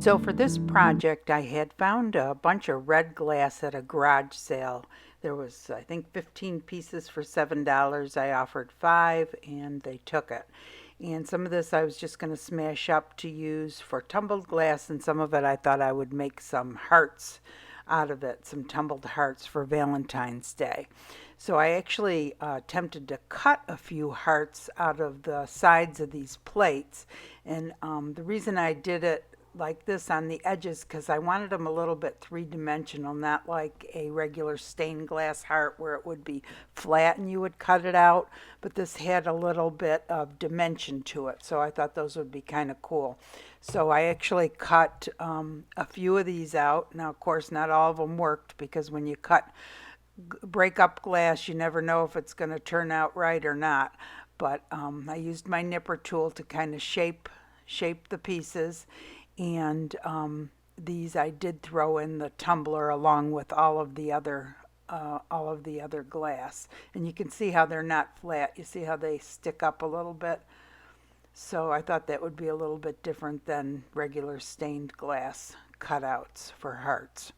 So for this project, I had found a bunch of red glass at a garage sale. There was, I think, 15 pieces for $7. I offered 5 and they took it. And some of this I was just going to smash up to use for tumbled glass, and some of it I thought I would make some hearts out of it, some tumbled hearts for Valentine's Day. So I actually attempted to cut a few hearts out of the sides of these plates. And the reason I did it like this on the edges, because I wanted them a little bit three-dimensional, not like a regular stained glass heart where it would be flat and you would cut it out, but this had a little bit of dimension to it, so I thought those would be kind of cool. So I actually cut a few of these out. Now, of course, not all of them worked, because when you break up glass, you never know if it's going to turn out right or not. But I used my nipper tool to kind of shape the pieces, and these I did throw in the tumbler along with all of the other glass. And you can see how they're not flat. You see how they stick up a little bit. So I thought that would be a little bit different than regular stained glass cutouts for hearts.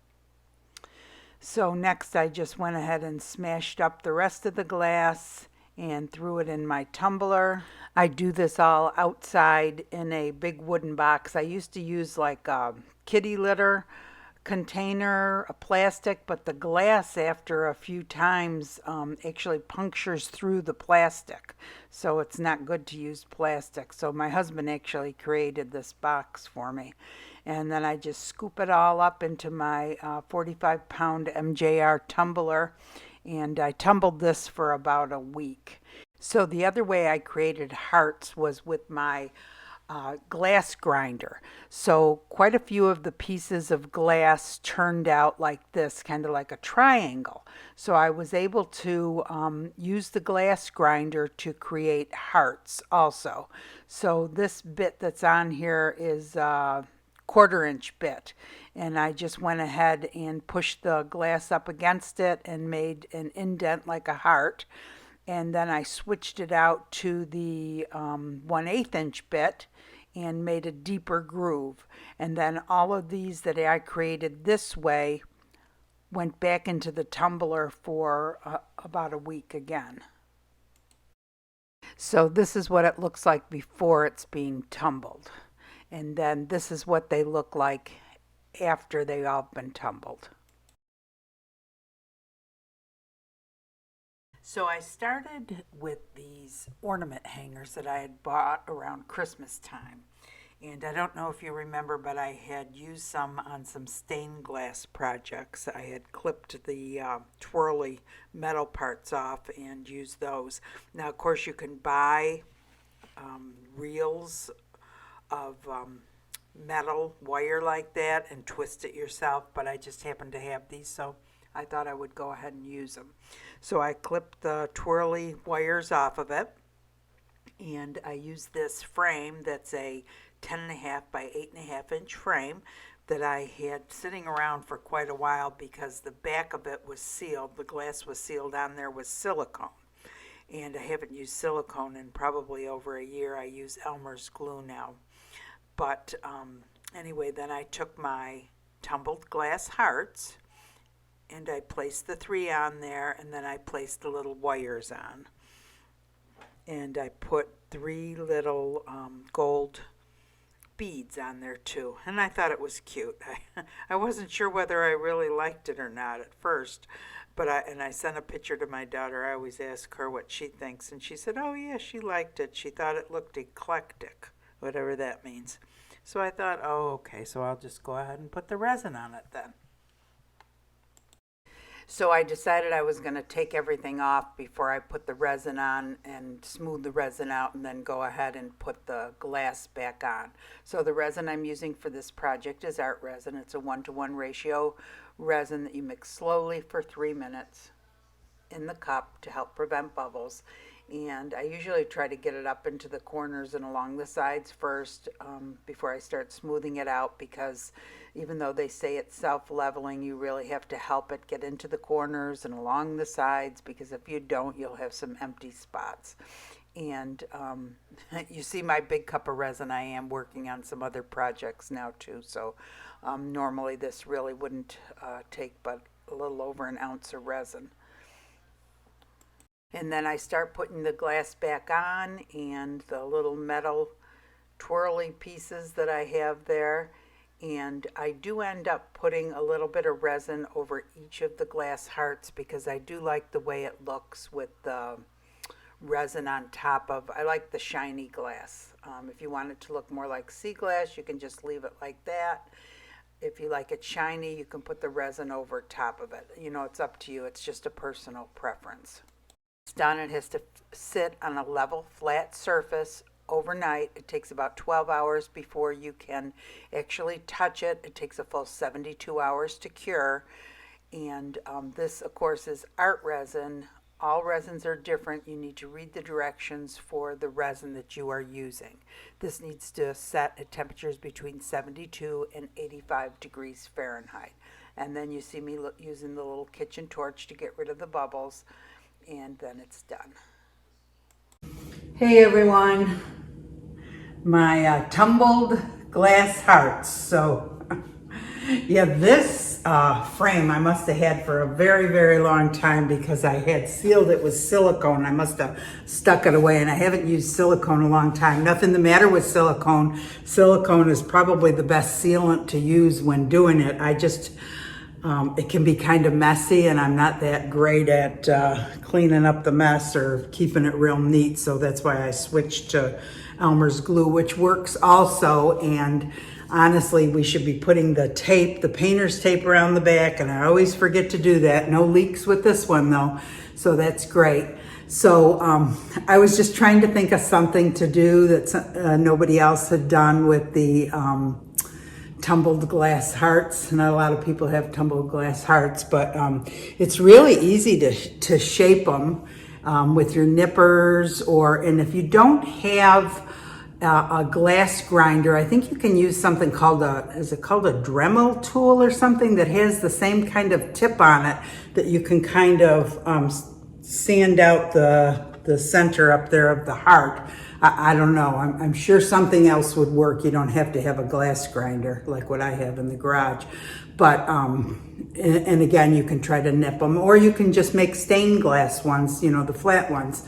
So next I just went ahead and smashed up the rest of the glass and threw it in my tumbler. I do this all outside in a big wooden box. I used to use like a kitty litter container, a plastic, but the glass after a few times actually punctures through the plastic. So it's not good to use plastic. So my husband actually created this box for me. And then I just scoop it all up into my 45-pound MJR tumbler, and I tumbled this for about a week. So the other way I created hearts was with my glass grinder. So quite a few of the pieces of glass turned out like this, kind of like a triangle. So I was able to use the glass grinder to create hearts also. So this bit that's on here is 1/4-inch bit, and I just went ahead and pushed the glass up against it and made an indent like a heart. And then I switched it out to the 1/8-inch bit and made a deeper groove. And then all of these that I created this way went back into the tumbler for about a week again. So this is what it looks like before it's being tumbled. And then this is what they look like after they've all been tumbled. So I started with these ornament hangers that I had bought around Christmas time. And I don't know if you remember, but I had used some on some stained glass projects. I had clipped the twirly metal parts off and used those. Now, of course, you can buy reels of metal wire like that and twist it yourself, but I just happened to have these, so I thought I would go ahead and use them. So I clipped the twirly wires off of it, and I used this frame that's a 10.5 by 8.5 inch frame that I had sitting around for quite a while because the back of it was sealed. The glass was sealed on there with silicone. And I haven't used silicone in probably over a year. I use Elmer's glue now. But anyway, then I took my tumbled glass hearts and I placed the 3 on there, and then I placed the little wires on. And I put 3 little gold beads on there too. And I thought it was cute. I wasn't sure whether I really liked it or not at first. But I sent a picture to my daughter. I always ask her what she thinks. And she said, oh yeah, she liked it. She thought it looked eclectic, whatever that means. So I thought, oh, okay, so I'll just go ahead and put the resin on it then. So I decided I was going to take everything off before I put the resin on and smooth the resin out, and then go ahead and put the glass back on. So the resin I'm using for this project is art resin. It's a 1-to-1 ratio resin that you mix slowly for 3 minutes in the cup to help prevent bubbles. And I usually try to get it up into the corners and along the sides first before I start smoothing it out, because even though they say it's self-leveling, you really have to help it get into the corners and along the sides, because if you don't, you'll have some empty spots. And you see my big cup of resin. I am working on some other projects now too. So normally this really wouldn't take but a little over an ounce of resin. And then I start putting the glass back on and the little metal twirly pieces that I have there. And I do end up putting a little bit of resin over each of the glass hearts because I do like the way it looks with the resin on top of. I like the shiny glass. If you want it to look more like sea glass, you can just leave it like that. If you like it shiny, you can put the resin over top of it. You know, it's up to you. It's just a personal preference. It's done. It has to sit on a level, flat surface overnight. It takes about 12 hours before you can actually touch it. It takes a full 72 hours to cure. And this, of course, is art resin. All resins are different. You need to read the directions for the resin that you are using. This needs to set at temperatures between 72 and 85 degrees Fahrenheit. And then you see me using the little kitchen torch to get rid of the bubbles, and then it's done. Hey everyone, my tumbled glass hearts. So yeah, this frame I must have had for a very, very long time because I had sealed it with silicone. I must have stuck it away, and I haven't used silicone a long time. Nothing the matter with silicone. Silicone is probably the best sealant to use when doing it. I just, it can be kind of messy, and I'm not that great at cleaning up the mess or keeping it real neat. So that's why I switched to Elmer's glue, which works also. And honestly, we should be putting the tape, the painter's tape around the back, and I always forget to do that. No leaks with this one though, so that's great. So I was just trying to think of something to do that nobody else had done with the tumbled glass hearts. Not a lot of people have tumbled glass hearts, but it's really easy to shape them with your nippers, and if you don't have a glass grinder, I think you can use something called is it called a Dremel tool or something that has the same kind of tip on it that you can kind of sand out the center up there of the heart. I don't know. I'm sure something else would work. You don't have to have a glass grinder like what I have in the garage. But, and again, you can try to nip them, or you can just make stained glass ones, you know, the flat ones.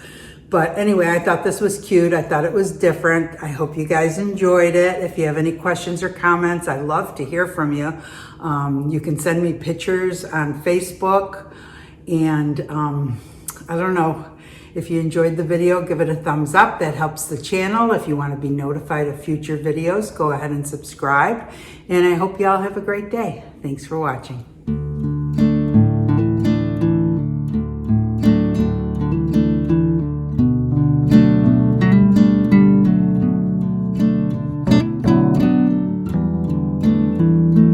But anyway, I thought this was cute. I thought it was different. I hope you guys enjoyed it. If you have any questions or comments, I love to hear from you. You can send me pictures on Facebook. And I don't know, if you enjoyed the video, give it a thumbs up. That helps the channel. If you want to be notified of future videos, go ahead and subscribe. And I hope you all have a great day. Thanks for watching.